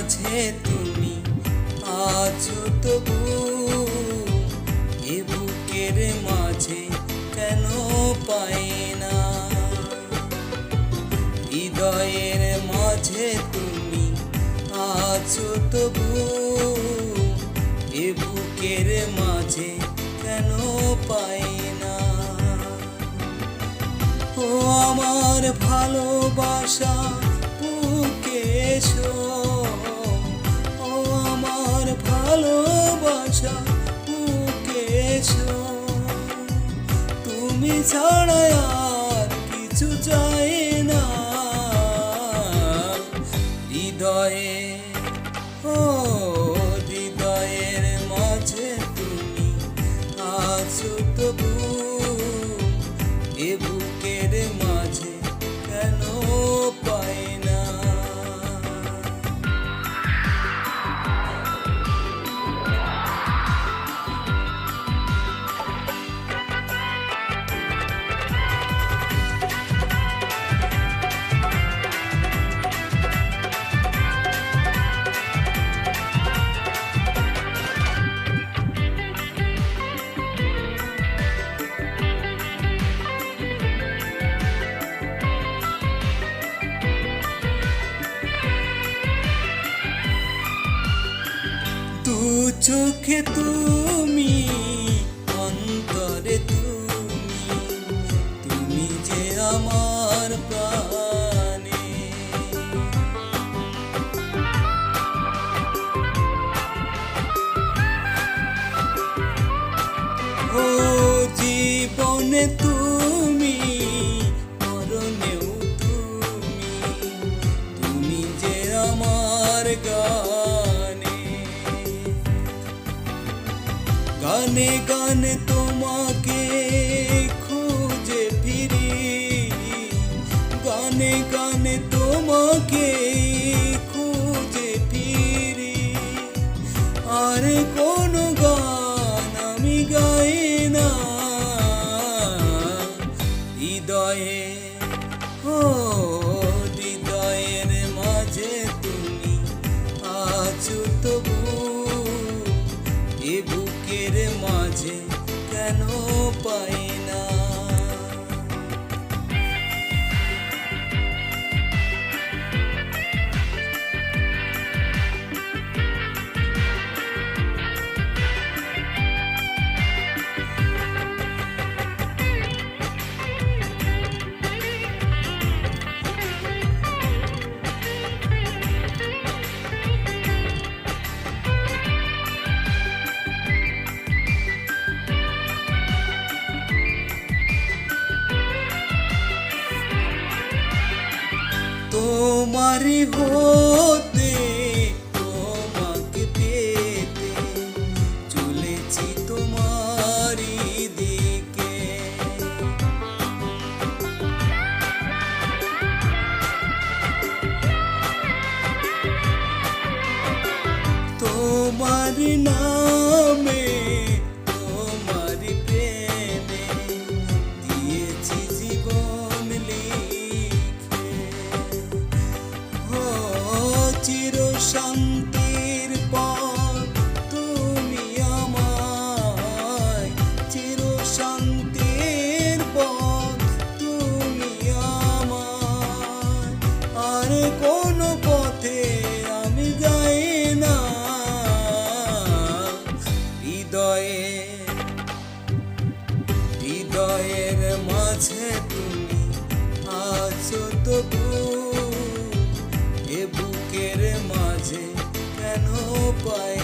মাঝে তুমি আছো তবু, এ বুকের মাঝে কেন পাই না? হৃদয়ের মাঝে তুমি আছো তবু, এ বুকের মাঝে কেন পাই না? ও আমার ভালোবাসা বুকে এসো, ও আমার ভালোবাসা বুকে এসো। তুমি ছাড়া আর কিছু চাই না হৃদয়ে, ও হৃদয়ের মাঝে তুমি আছো তবু, এ বুকের মাঝে কেন পাই না? দু চোখে তুমি, অন্তরে তুমি, তুমি যে আমার প্রাণে। ও জীবনে তুমি, মরণেও তুমি, তুমি যে আমার গানে। গানে গানে তোমাকে খুঁজে ফিরি, গানে গানে তোমাকে খুঁজে ফিরি। আর কোনো গান আমি গাই না হৃদয়ে, ও হৃদয়ের মাঝে তুমি আছো তবু, এ বুকের মাঝে কেন পাই না? তোমারই হতে তোমাকে পেতে চলেছি তোমারই দিকে। তোমার নামে তোমার প্রেমে দিয়েছি জীবন লিখে। চির শান্তির পথ তুমি আমায়, চির শান্তির পথ তুমি আমায়। আর কোনো পথে আমি যাই না হৃদয়ে, হৃদয়ের মাঝে তুমি আছো তবু, এ বুকের মাঝে কেন পাই